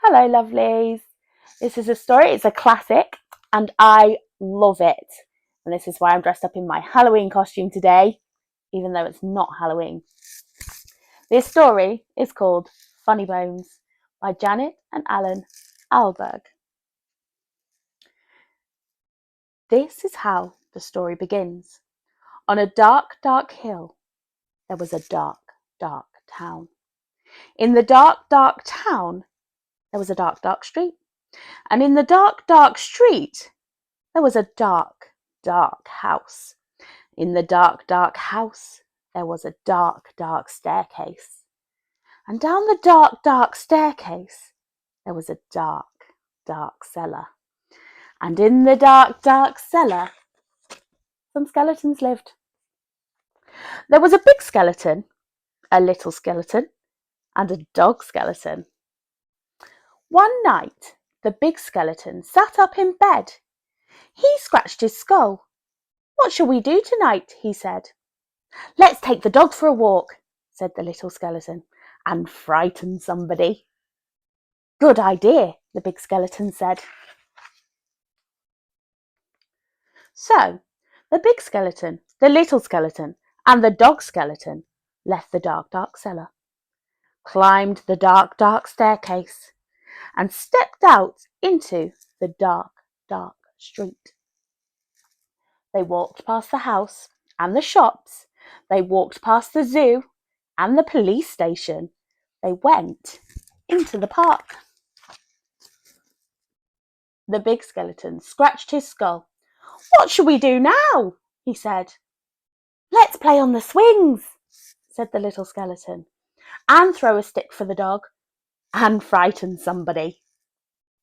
Hello, lovelies. This is a story, it's a classic, and I love it. And this is why I'm dressed up in my Halloween costume today, even though it's not Halloween. This story is called Funnybones by Janet and Allan Ahlberg. This is how the story begins. On a dark, dark hill, there was a dark, dark town. In the dark, dark town, there was a dark, dark street. And in the dark, dark street, there was a dark, dark house. In the dark, dark house, there was a dark, dark staircase. And down the dark, dark staircase, there was a dark, dark cellar. And in the dark, dark cellar, some skeletons lived. There was a big skeleton, a little skeleton, and a dog skeleton. One night, the big skeleton sat up in bed. He scratched his skull. "What shall we do tonight?" he said. "Let's take the dog for a walk," said the little skeleton, "and frighten somebody." "Good idea," the big skeleton said. So, the big skeleton, the little skeleton, and the dog skeleton left the dark, dark cellar, climbed the dark, dark staircase, and stepped out into the dark, dark street. They walked past the house and the shops. They walked past the zoo and the police station. They went into the park. The big skeleton scratched his skull. "What shall we do now?" he said. "Let's play on the swings," said the little skeleton, "and throw a stick for the dog and frighten somebody."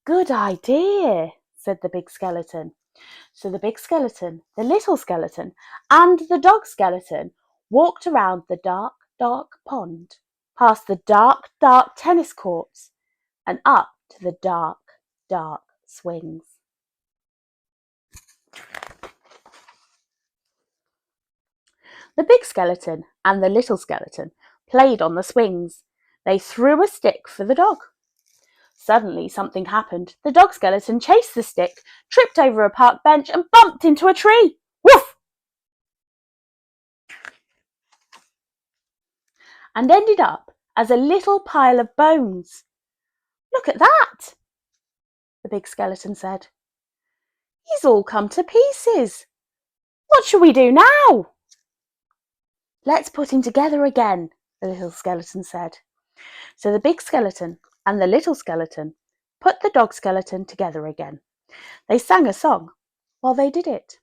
"Good idea," said the big skeleton. So the big skeleton, the little skeleton, and the dog skeleton walked around the dark, dark pond, past the dark, dark tennis courts, and up to the dark, dark swings. The big skeleton and the little skeleton played on the swings. They threw a stick for the dog. Suddenly something happened. The dog skeleton chased the stick, tripped over a park bench, and bumped into a tree. Woof! And ended up as a little pile of bones. "Look at that," the big skeleton said. "He's all come to pieces. What shall we do now?" "Let's put him together again," the little skeleton said. So the big skeleton and the little skeleton put the dog skeleton together again. They sang a song while they did it.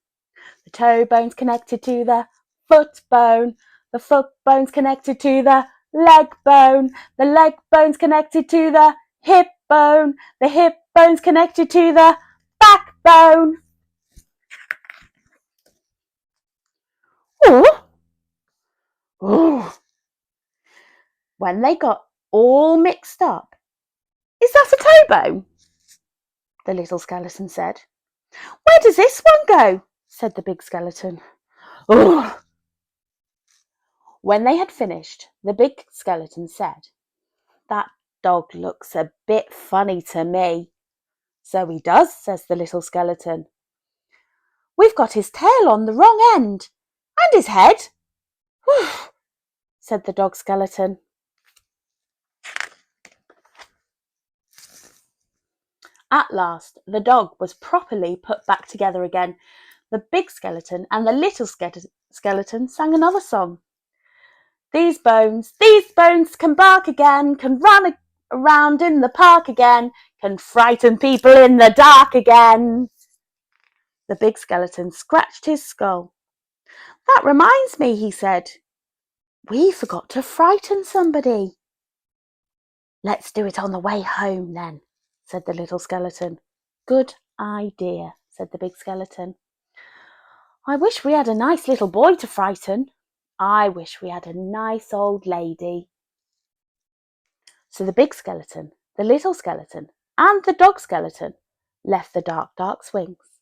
The toe bone's connected to the foot bone's connected to the leg bone's connected to the hip bone's connected to the backbone. Ooh. Ooh. When they got all mixed up, "Is that a toe bone?" the little skeleton said. "Where does this one go?" said the big skeleton. Ooh. When they had finished, the big skeleton said, "That dog looks a bit funny to me." "So he does," says the little skeleton. "We've got his tail on the wrong end, and his head," said the dog skeleton. At last, the dog was properly put back together again. The big skeleton and the little skeleton sang another song. These bones can bark again, can run around in the park again, can frighten people in the dark again." The big skeleton scratched his skull. "That reminds me," he said. "We forgot to frighten somebody." "Let's do it on the way home then," said the little skeleton. "Good idea," said the big skeleton. "I wish we had a nice little boy to frighten. I wish we had a nice old lady." So the big skeleton, the little skeleton, and the dog skeleton left the dark, dark swings,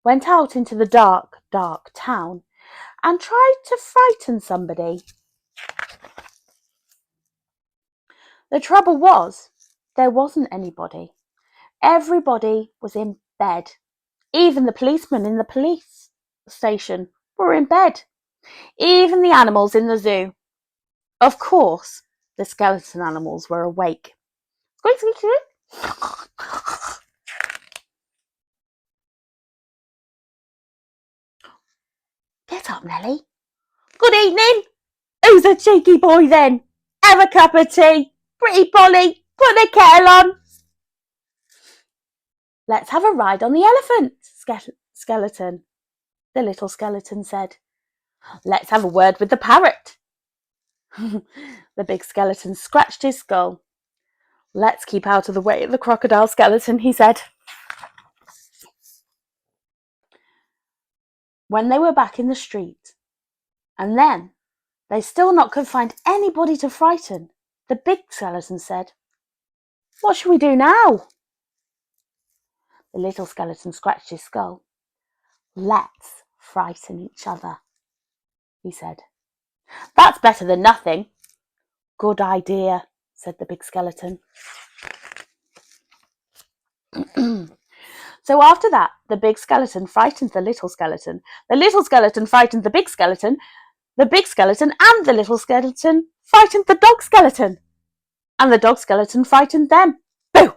went out into the dark, dark town, and tried to frighten somebody. The trouble was, There wasn't anybody. Everybody was in bed. Even the policemen in the police station were in bed. Even the animals in the zoo. Of course, the skeleton animals were awake. Get up, Nelly. Good evening. Who's a cheeky boy then? Have a cup of tea. Pretty Polly, put the kettle on. Let's have a ride on the elephant, skeleton. The little skeleton said. Let's have a word with the parrot. The big skeleton scratched his skull. Let's keep out of the way of the crocodile skeleton, he said. When they were back in the street, and then they still not could find anybody to frighten, the big skeleton said, What shall we do now? The little skeleton scratched his skull. Let's frighten each other, he said. That's better than nothing. Good idea, said the big skeleton. So after that, the big skeleton frightened the little skeleton frightened the big skeleton and the little skeleton frightened the dog skeleton, and the dog skeleton frightened them. Boo!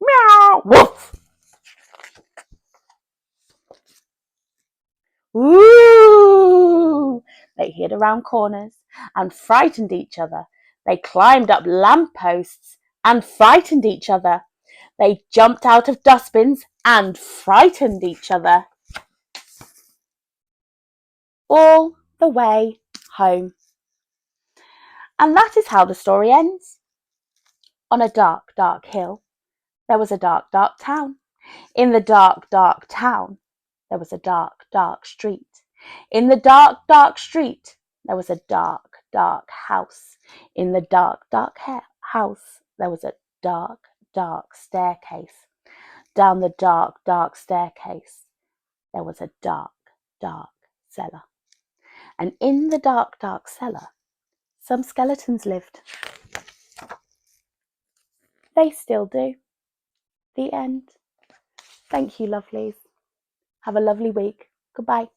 Meow! Woof! Ooh! They hid around corners and frightened each other. They climbed up lampposts and frightened each other. They jumped out of dustbins and frightened each other. All the way home. And that is how the story ends. On a dark, dark hill, there was a dark, dark town. In the dark, dark town, there was a dark, dark street. In the dark, dark street, there was a dark, dark house. In the dark, dark house, there was a dark, dark staircase. Down the dark, dark staircase, there was a dark, dark cellar. And in the dark, dark cellar, some skeletons lived. They still do. The end. Thank you, lovelies. Have a lovely week. Goodbye.